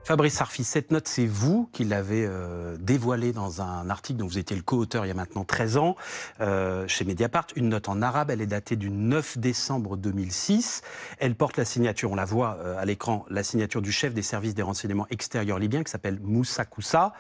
Fabrice Arfi, cette note, c'est vous qui l'avez dévoilée dans un article dont vous étiez le co-auteur il y a maintenant 13 ans, chez Mediapart. Une note en arabe, elle est datée du 9 décembre 2006. Elle porte la signature, on la voit à l'écran, la signature du chef des services des renseignements extérieurs libyens, qui s'appelle Moussa Koussa.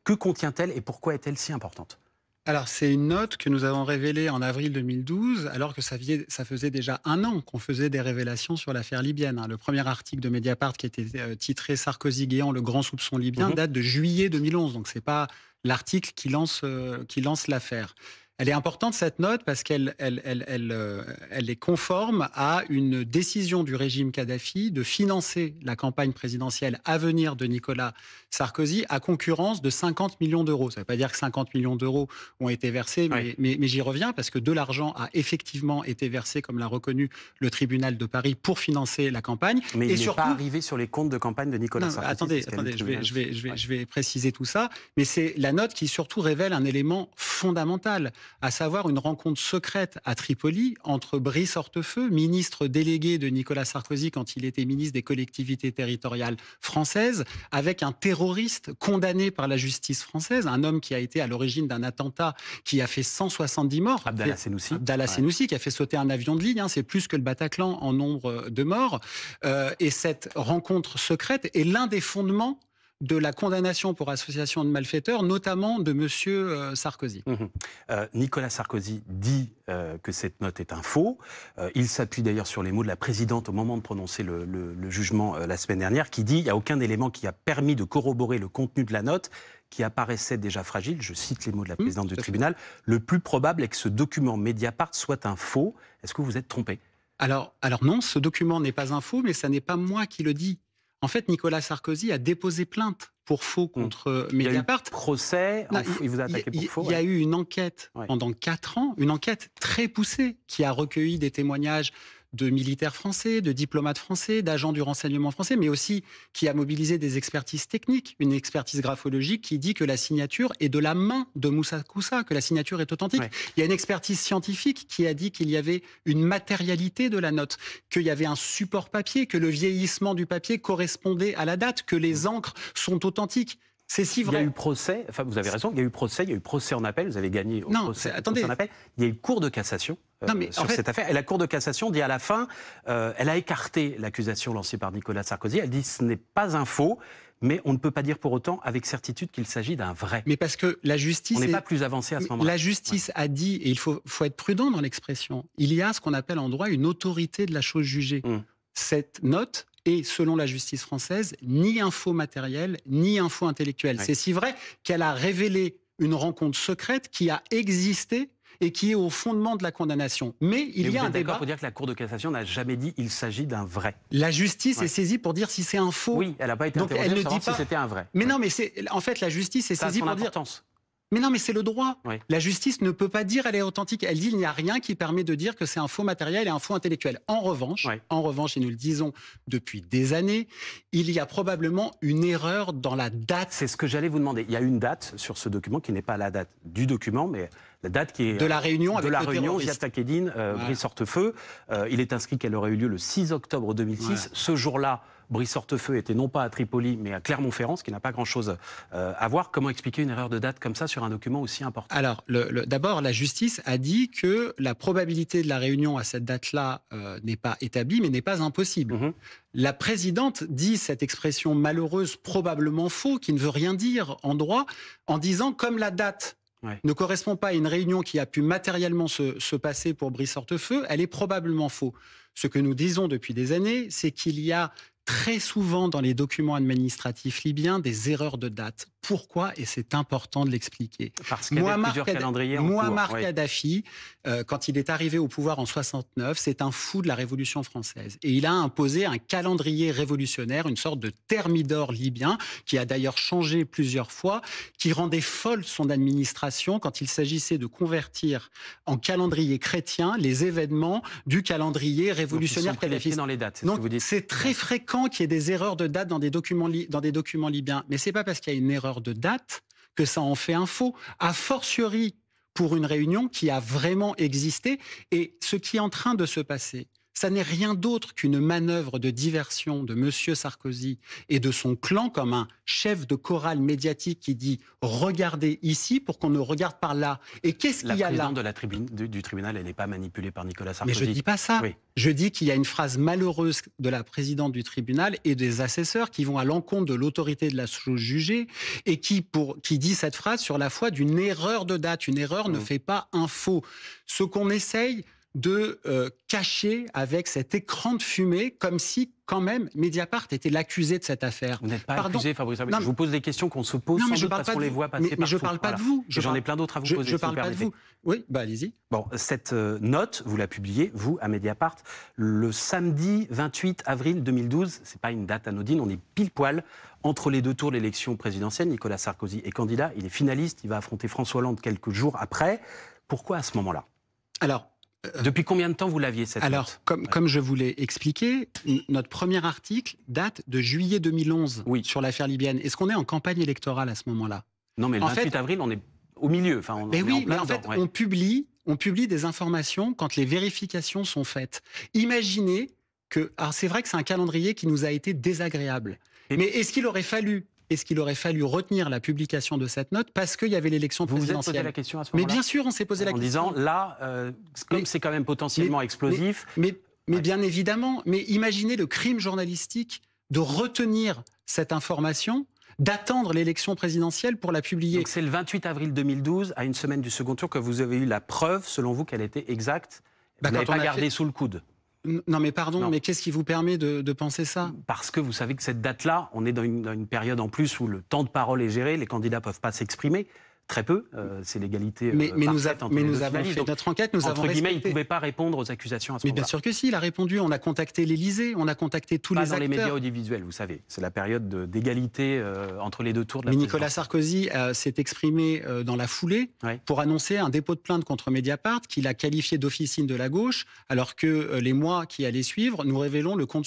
Que contient-elle et pourquoi est-elle si importante ? Alors, c'est une note que nous avons révélée en avril 2012, alors que ça faisait déjà un an qu'on faisait des révélations sur l'affaire libyenne. Le premier article de Mediapart, qui était titré Sarkozy-Guéant, le grand soupçon libyen, date de juillet 2011. Donc, c'est pas l'article qui lance l'affaire. Elle est importante, cette note, parce qu'elle est conforme à une décision du régime Kadhafi de financer la campagne présidentielle à venir de Nicolas Sarkozy à concurrence de 50 millions d'euros. Ça ne veut pas dire que 50 millions d'euros ont été versés, mais j'y reviens, parce que de l'argent a effectivement été versé, comme l'a reconnu le tribunal de Paris, pour financer la campagne. Mais il n'est pas arrivé sur les comptes de campagne de Nicolas Sarkozy. Attendez, je vais préciser tout ça. Mais c'est la note qui surtout révèle un élément fondamental, à savoir une rencontre secrète à Tripoli entre Brice Hortefeux, ministre délégué de Nicolas Sarkozy quand il était ministre des collectivités territoriales françaises, avec un terroriste condamné par la justice française, un homme qui a été à l'origine d'un attentat qui a fait 170 morts. Abdallah Senoussi. Senoussi, qui a fait sauter un avion de ligne, c'est plus que le Bataclan en nombre de morts. Et cette rencontre secrète est l'un des fondements de la condamnation pour association de malfaiteurs, notamment de M. Sarkozy. Nicolas Sarkozy dit que cette note est un faux. Il s'appuie d'ailleurs sur les mots de la présidente au moment de prononcer le jugement la semaine dernière, qui dit qu'il n'y a aucun élément qui a permis de corroborer le contenu de la note, qui apparaissait déjà fragile. Je cite les mots de la présidente du tribunal. Le plus probable est que ce document Mediapart soit un faux. Est-ce que vous êtes trompé ? Alors non, ce document n'est pas un faux, mais ça n'est pas moi qui le dis. En fait, Nicolas Sarkozy a déposé plainte pour faux contre Mediapart. Il y a eu procès, il vous a attaqué pour faux. Il y a eu une enquête pendant 4 ans, une enquête très poussée qui a recueilli des témoignages de militaires français, de diplomates français, d'agents du renseignement français, mais aussi qui a mobilisé des expertises techniques, une expertise graphologique qui dit que la signature est de la main de Moussa Koussa, que la signature est authentique. Il y a une expertise scientifique qui a dit qu'il y avait une matérialité de la note, qu'il y avait un support papier, que le vieillissement du papier correspondait à la date, que les encres sont authentiques. C'est si vrai. Il y a eu procès, enfin vous avez raison, il y a eu procès en appel, vous avez gagné au procès en appel. Il y a eu cour de cassation sur cette affaire. Et la cour de cassation dit à la fin, elle a écarté l'accusation lancée par Nicolas Sarkozy. Elle dit ce n'est pas un faux, mais on ne peut pas dire pour autant avec certitude qu'il s'agit d'un vrai. Mais parce que la justice... On n'est pas plus avancé à ce moment-là. La justice a dit, et il faut être prudent dans l'expression, il y a ce qu'on appelle en droit une autorité de la chose jugée. Cette note est, selon la justice française, ni un faux matériel, ni un faux intellectuel. C'est si vrai qu'elle a révélé une rencontre secrète qui a existé et qui est au fondement de la condamnation. Mais il y a un débat... pour dire que la Cour de cassation n'a jamais dit qu'il s'agit d'un vrai. La justice est saisie pour dire si c'est un faux. Oui, elle n'a pas été interrogée pour savoir si c'était un vrai. Mais non, mais en fait, la justice est saisie pour dire... Mais non, mais c'est le droit. La justice ne peut pas dire elle est authentique. Elle dit il n'y a rien qui permet de dire que c'est un faux matériel et un faux intellectuel. En revanche, et nous le disons depuis des années, il y a probablement une erreur dans la date. C'est ce que j'allais vous demander. Il y a une date sur ce document qui n'est pas la date du document, mais la date qui est de la réunion avec le terroriste. Via Takedine, Brice Hortefeux. Il est inscrit qu'elle aurait eu lieu le 6 octobre 2006. Ce jour-là, Brice Hortefeux était non pas à Tripoli, mais à Clermont-Ferrand, ce qui n'a pas grand-chose à voir. Comment expliquer une erreur de date comme ça sur un document aussi important ? Alors, d'abord, la justice a dit que la probabilité de la réunion à cette date-là n'est pas établie, mais n'est pas impossible. La présidente dit cette expression malheureuse, probablement faux, qui ne veut rien dire en droit, en disant comme la date ne correspond pas à une réunion qui a pu matériellement se passer pour Brice Hortefeux, elle est probablement faux. Ce que nous disons depuis des années, c'est qu'il y a très souvent dans les documents administratifs libyens des erreurs de date. Pourquoi ? Et c'est important de l'expliquer. Parce qu'il y avait plusieurs calendriers en cours. Mouammar Kadhafi, quand il est arrivé au pouvoir en 69, c'est un fou de la Révolution française. Et il a imposé un calendrier révolutionnaire, une sorte de thermidor libyen, qui a d'ailleurs changé plusieurs fois, qui rendait folle son administration quand il s'agissait de convertir en calendrier chrétien les événements du calendrier révolutionnaire kadhafiste. Dans les dates, donc c'est très fréquent qu'il y ait des erreurs de date dans des documents libyens. Mais c'est pas parce qu'il y a une erreur de date que ça en fait un faux. A fortiori pour une réunion qui a vraiment existé. Et ce qui est en train de se passer, ça n'est rien d'autre qu'une manœuvre de diversion de M. Sarkozy et de son clan comme un chef de chorale médiatique qui dit « regardez ici pour qu'on ne regarde par là ». Et qu'est-ce qu'il y a là ? La présidente du tribunal, elle n'est pas manipulée par Nicolas Sarkozy. Mais je ne dis pas ça. Oui. Je dis qu'il y a une phrase malheureuse de la présidente du tribunal et des assesseurs qui vont à l'encontre de l'autorité de la chose jugée et qui dit cette phrase sur la foi d'une erreur de date. Une erreur ne fait pas un faux. Ce qu'on essaye de cacher avec cet écran de fumée, comme si, quand même, Mediapart était l'accusé de cette affaire. Vous n'êtes pas accusé, Fabrice Rabelais. Je vous pose des questions qu'on se pose sans doute parce qu'on les voit passer partout. Mais je ne parle pas de vous. J'en ai plein d'autres à vous poser, Je ne parle pas de vous. Oui, allez-y. Bon, cette note, vous la publiez, vous, à Mediapart, le samedi 28 avril 2012. Ce n'est pas une date anodine, on est pile poil entre les deux tours de l'élection présidentielle. Nicolas Sarkozy est candidat, il est finaliste, il va affronter François Hollande quelques jours après. Pourquoi à ce moment-là ? Alors, depuis combien de temps vous l'aviez, cette note ? Comme je vous l'ai expliqué, notre premier article date de juillet 2011 sur l'affaire libyenne. Est-ce qu'on est en campagne électorale à ce moment-là ? Non, mais le 28 avril, on est au milieu. Enfin, on publie des informations quand les vérifications sont faites. Imaginez que... Alors c'est vrai que c'est un calendrier qui nous a été désagréable. Mais est-ce qu'il aurait fallu retenir la publication de cette note parce qu'il y avait l'élection présidentielle ? Vous vous êtes posé la question à ce moment-là ? Mais bien sûr, on s'est posé la question. En disant, là, comme c'est quand même potentiellement explosif... Mais bien évidemment, mais imaginez le crime journalistique de retenir cette information, d'attendre l'élection présidentielle pour la publier. Donc c'est le 28 avril 2012, à une semaine du second tour, que vous avez eu la preuve, selon vous, qu'elle était exacte. Vous n'avez pas gardé sous le coude. Non mais pardon, mais qu'est-ce qui vous permet de penser ça ? Parce que vous savez que cette date-là, on est dans une période en plus où le temps de parole est géré, les candidats ne peuvent pas s'exprimer. Très peu, c'est l'égalité parfaite entre les deux nous avons fait notre enquête, nous avons respecté. Il ne pouvait pas répondre aux accusations à ce moment-là. Mais bien sûr que si, il a répondu, on a contacté l'Élysée, on a contacté tous les acteurs. Pas dans les médias audiovisuels, vous savez, c'est la période d'égalité entre les deux tours de la présidence. Nicolas Sarkozy s'est exprimé dans la foulée pour annoncer un dépôt de plainte contre Mediapart, qu'il a qualifié d'officine de la gauche, alors que les mois qui allaient suivre, nous révélons le compte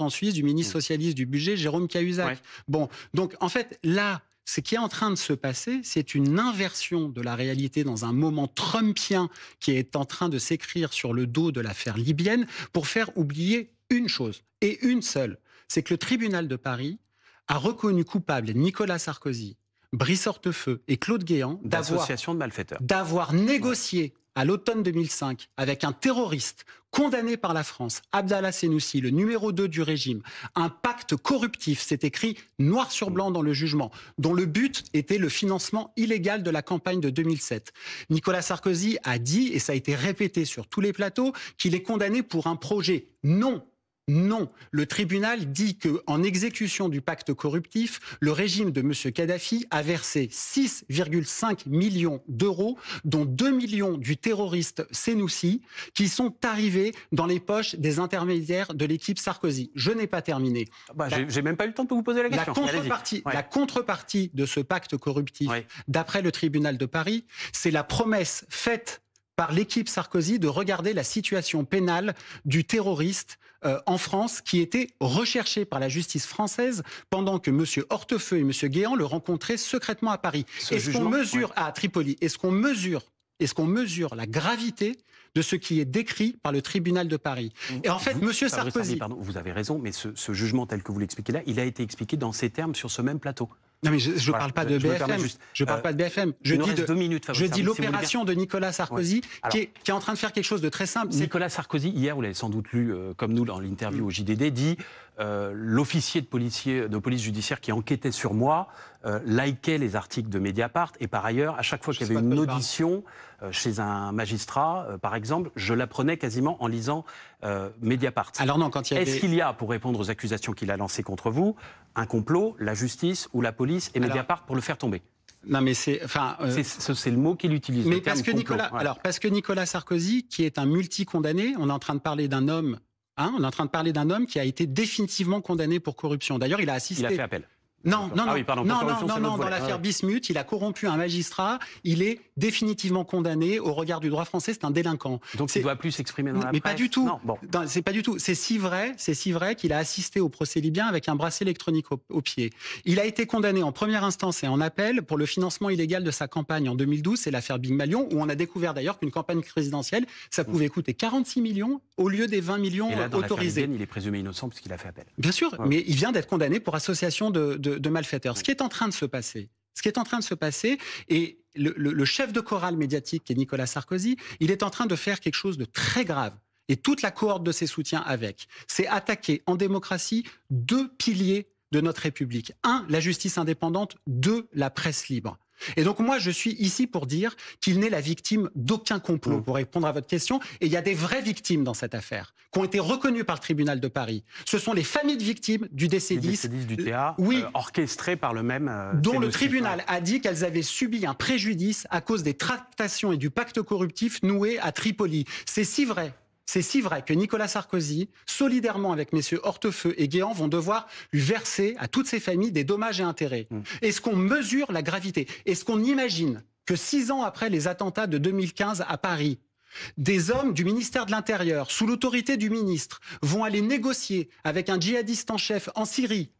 en Suisse du ministre socialiste du budget, Jérôme Cahuzac. Bon, donc en fait, là, ce qui est en train de se passer, c'est une inversion de la réalité dans un moment trumpien qui est en train de s'écrire sur le dos de l'affaire libyenne pour faire oublier une chose, et une seule, c'est que le tribunal de Paris a reconnu coupable Nicolas Sarkozy, Brice Hortefeux et Claude Guéant d'association de malfaiteurs, d'avoir négocié à l'automne 2005 avec un terroriste condamné par la France, Abdallah Senoussi, le numéro 2 du régime, un pacte corruptif, c'est écrit noir sur blanc dans le jugement, dont le but était le financement illégal de la campagne de 2007. Nicolas Sarkozy a dit, et ça a été répété sur tous les plateaux, qu'il est condamné pour un projet. Non, le tribunal dit qu'en exécution du pacte corruptif, le régime de M. Kadhafi a versé 6,5 millions d'euros, dont 2 millions du terroriste Senoussi, qui sont arrivés dans les poches des intermédiaires de l'équipe Sarkozy. Je n'ai pas terminé. J'ai même pas eu le temps de vous poser la question. La contrepartie de ce pacte corruptif, d'après le tribunal de Paris, c'est la promesse faite par l'équipe Sarkozy de regarder la situation pénale du terroriste en France qui était recherché par la justice française pendant que M. Hortefeux et M. Guéant le rencontraient secrètement à Paris. Est-ce qu'on mesure à Tripoli, est-ce qu'on mesure la gravité de ce qui est décrit par le tribunal de Paris? Et en fait, M. Sarkozy... Pardon, vous avez raison, mais ce jugement tel que vous l'expliquez là, il a été expliqué dans ces termes sur ce même plateau. Non mais je ne parle pas de BFM. Je parle pas de BFM. Je dis l'opération de Nicolas Sarkozy qui est en train de faire quelque chose de très simple. Nicolas Sarkozy, hier, vous l'avez sans doute lu comme nous dans l'interview au JDD, dit l'officier de police judiciaire qui enquêtait sur moi likait les articles de Mediapart et par ailleurs, à chaque fois qu'il y avait une audition chez un magistrat, par exemple, je l'apprenais quasiment en lisant Mediapart. Alors non, quand il y avait... Est-ce qu'il y a, pour répondre aux accusations qu'il a lancées contre vous, un complot, la justice ou la police et Mediapart pour le faire tomber? Non mais c'est le mot qu'il utilise. Mais parce que Nicolas Sarkozy, qui est un multi-condamné, on est en train de parler d'un homme, qui a été définitivement condamné pour corruption. D'ailleurs, il a assisté. Il a fait appel. Non, non, Ah oui, pardon, corruption, c'est non, l'autre dans volet. l'affaire Bismuth, il a corrompu un magistrat, il est définitivement condamné. Au regard du droit français, c'est un délinquant. Donc il ne doit plus s'exprimer dans la Mais presse. pas du tout. Non, bon. C'est pas du tout. C'est si vrai qu'il a assisté au procès libyen avec un bracelet électronique au pied. Il a été condamné en première instance et en appel pour le financement illégal de sa campagne en 2012. C'est l'affaire Big Malion, où on a découvert d'ailleurs qu'une campagne présidentielle, ça pouvait coûter 46 millions au lieu des 20 millions Et là, dans autorisés. l'affaire Libyen, il est présumé innocent puisqu'il a fait appel. Bien sûr, Ouais. mais il vient d'être condamné pour association de malfaiteurs. Ce qui est en train de se passer, et le chef de chorale médiatique, qui est Nicolas Sarkozy, il est en train de faire quelque chose de très grave. Et toute la cohorte de ses soutiens avec, c'est attaquer en démocratie 2 piliers de notre République. 1, la justice indépendante. 2, la presse libre. Et donc moi, je suis ici pour dire qu'il n'est la victime d'aucun complot, pour répondre à votre question. Et il y a des vraies victimes dans cette affaire, qui ont été reconnues par le tribunal de Paris. Ce sont les familles de victimes du DC10. Du DC10 du TA, oui, orchestré par le même... dont le tribunal a dit qu'elles avaient subi un préjudice à cause des tractations et du pacte corruptif noué à Tripoli. C'est si vrai que Nicolas Sarkozy, solidairement avec messieurs Hortefeux et Guéant, vont devoir lui verser à toutes ces familles des dommages et intérêts. Est-ce qu'on mesure la gravité? Est-ce qu'on imagine que 6 ans après les attentats de 2015 à Paris, des hommes du ministère de l'Intérieur, sous l'autorité du ministre, vont aller négocier avec un djihadiste en chef en Syrie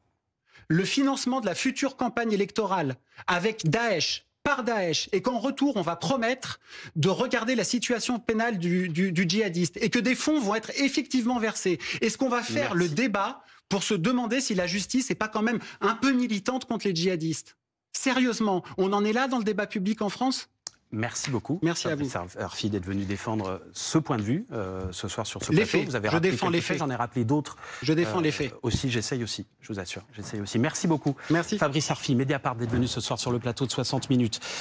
le financement de la future campagne électorale avec Daesh, par Daesh, et qu'en retour, on va promettre de regarder la situation pénale du djihadiste et que des fonds vont être effectivement versés? Est-ce qu'on va faire le débat pour se demander si la justice n'est pas quand même un peu militante contre les djihadistes? Sérieusement, on en est là dans le débat public en France? Merci beaucoup. Merci à vous. Arfi d'être venu défendre ce point de vue ce soir sur ce Les plateau. faits. Vous avez Je rappelé défends les quelques faits, faits. j'en ai rappelé d'autres. Je défends les faits. Aussi, j'essaye aussi, je vous assure. J'essaye aussi. Merci beaucoup. Merci. Fabrice Arfi, Mediapart, d'être venu ce soir sur le plateau de 60 minutes.